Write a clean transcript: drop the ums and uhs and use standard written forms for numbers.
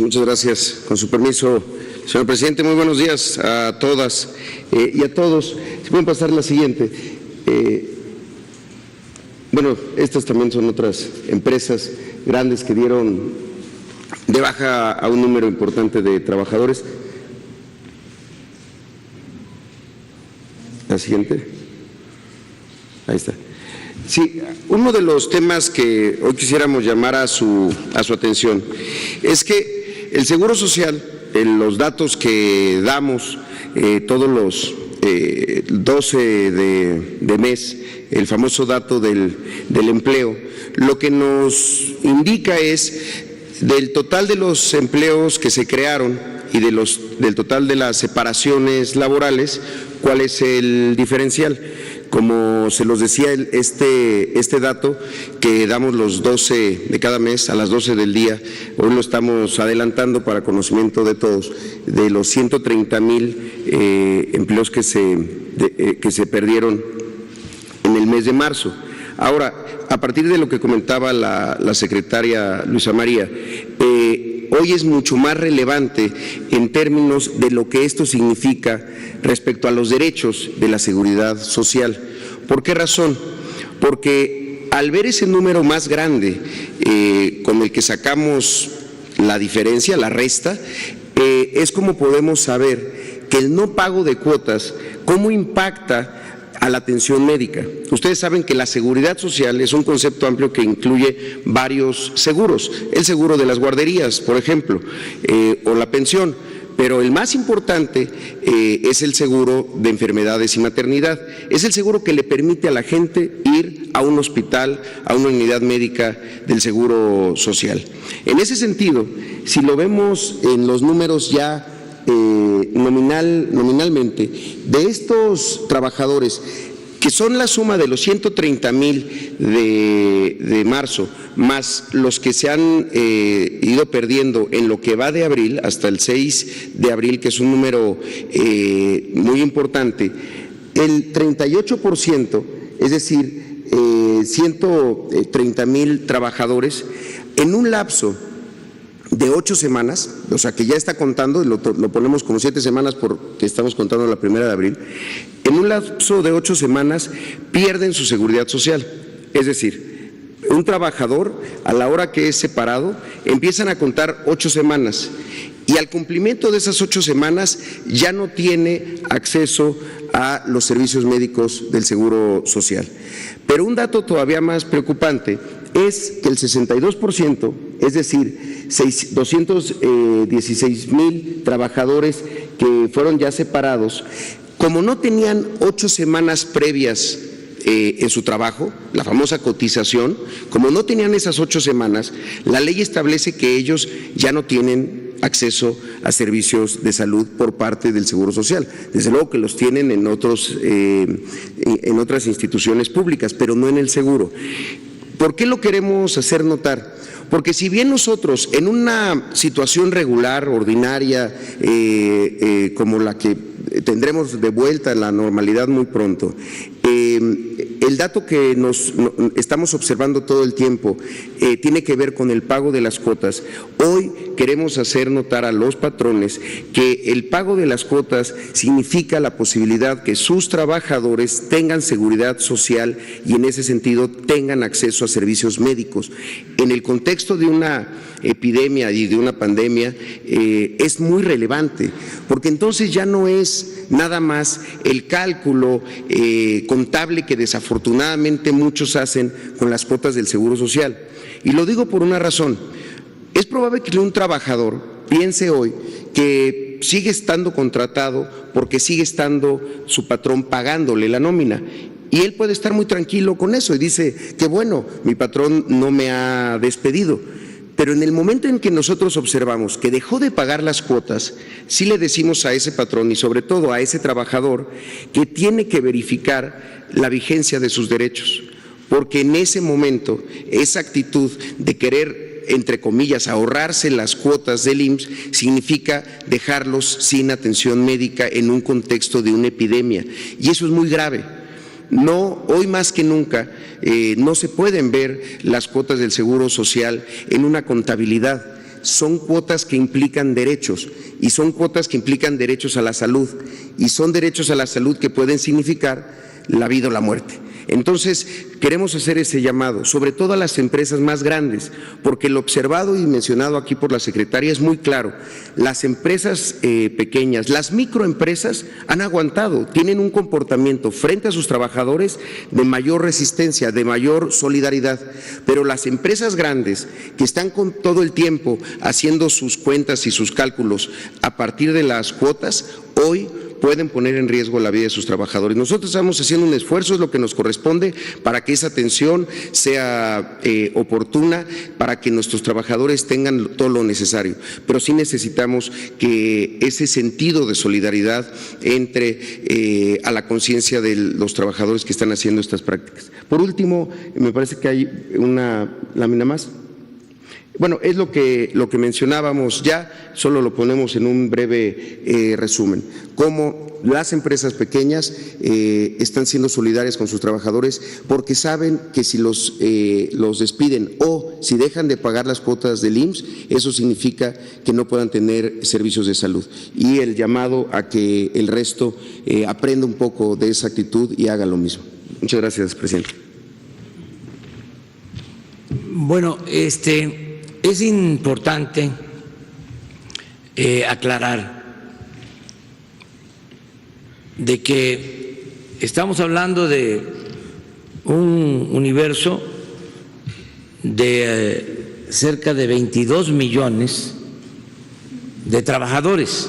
Muchas gracias. Con su permiso, señor presidente, muy buenos días a todas y a todos. Si pueden pasar la siguiente. Bueno, estas también son otras empresas grandes que dieron de baja a un número importante de trabajadores. La siguiente. Ahí está. Sí, uno de los temas que hoy quisiéramos llamar a su atención es que el Seguro Social, los datos que damos todos los 12 de mes, el famoso dato del empleo, lo que nos indica es del total de los empleos que se crearon y del total de las separaciones laborales, ¿cuál es el diferencial? Como se los decía, este dato que damos los 12 de cada mes a las 12 del día, hoy lo estamos adelantando para conocimiento de todos, de los 130,000 empleos que se perdieron en el mes de marzo. Ahora, a partir de lo que comentaba la secretaria Luisa María, hoy es mucho más relevante en términos de lo que esto significa respecto a los derechos de la seguridad social. ¿Por qué razón? Porque al ver ese número más grande con el que sacamos la diferencia, la resta, es como podemos saber que el no pago de cuotas, cómo impacta a la atención médica. Ustedes saben que la seguridad social es un concepto amplio que incluye varios seguros, el seguro de las guarderías, por ejemplo, o la pensión, pero el más importante es el seguro de enfermedades y maternidad. Es el seguro que le permite a la gente ir a un hospital, a una unidad médica del Seguro Social. En ese sentido, si lo vemos en los números ya nominalmente, de estos trabajadores, que son la suma de los 130,000 de marzo, más los que se han ido perdiendo en lo que va de abril, hasta el 6 de abril, que es un número muy importante, el 38%, es decir, 130,000 trabajadores, en un lapso de 8 semanas, o sea que ya está contando, lo ponemos como 7 semanas porque estamos contando la 1 de abril, en un lapso de 8 semanas pierden su seguridad social. Es decir, un trabajador a la hora que es separado empiezan a contar 8 semanas y al cumplimiento de esas 8 semanas ya no tiene acceso a los servicios médicos del Seguro Social. Pero un dato todavía más preocupante es que el 62%, es decir, 216,000 trabajadores que fueron ya separados, como no tenían 8 semanas previas en su trabajo, la famosa cotización, como no tenían esas 8 semanas, la ley establece que ellos ya no tienen acceso a servicios de salud por parte del Seguro Social. Desde luego que los tienen en otras instituciones públicas, pero no en el seguro. ¿Por qué lo queremos hacer notar? Porque si bien nosotros en una situación regular, ordinaria, como la que tendremos de vuelta a la normalidad muy pronto, el dato que estamos observando todo el tiempo tiene que ver con el pago de las cuotas. Hoy queremos hacer notar a los patrones que el pago de las cuotas significa la posibilidad que sus trabajadores tengan seguridad social y en ese sentido tengan acceso a servicios médicos. En el contexto de una epidemia y de una pandemia es muy relevante, porque entonces ya no es nada más el cálculo contable que desafortunadamente muchos hacen con las cuotas del Seguro Social. Y lo digo por una razón. Es probable que un trabajador piense hoy que sigue estando contratado porque sigue estando su patrón pagándole la nómina. Y él puede estar muy tranquilo con eso y dice que bueno, mi patrón no me ha despedido. Pero en el momento en que nosotros observamos que dejó de pagar las cuotas, sí le decimos a ese patrón y sobre todo a ese trabajador que tiene que verificar la vigencia de sus derechos, porque en ese momento esa actitud de querer, entre comillas, ahorrarse las cuotas del IMSS significa dejarlos sin atención médica en un contexto de una epidemia y eso es muy grave. No, hoy más que nunca no se pueden ver las cuotas del Seguro Social en una contabilidad, son cuotas que implican derechos, y son cuotas que implican derechos a la salud, y son derechos a la salud que pueden significar la vida o la muerte. Entonces, queremos hacer ese llamado, sobre todo a las empresas más grandes, porque lo observado y mencionado aquí por la secretaria es muy claro. Las empresas pequeñas, las microempresas han aguantado, tienen un comportamiento frente a sus trabajadores de mayor resistencia, de mayor solidaridad, pero las empresas grandes que están con todo el tiempo haciendo sus cuentas y sus cálculos a partir de las cuotas, hoy pueden poner en riesgo la vida de sus trabajadores. Nosotros estamos haciendo un esfuerzo, es lo que nos corresponde, para que esa atención sea oportuna, para que nuestros trabajadores tengan todo lo necesario. Pero sí necesitamos que ese sentido de solidaridad entre a la conciencia de los trabajadores que están haciendo estas prácticas. Por último, me parece que hay una lámina más. Bueno, es lo que mencionábamos ya, solo lo ponemos en un breve resumen. Cómo las empresas pequeñas están siendo solidarias con sus trabajadores porque saben que si los despiden o si dejan de pagar las cuotas del IMSS, eso significa que no puedan tener servicios de salud. Y el llamado a que el resto aprenda un poco de esa actitud y haga lo mismo. Muchas gracias, presidente. Bueno, es importante aclarar de que estamos hablando de un universo de cerca de 22 millones de trabajadores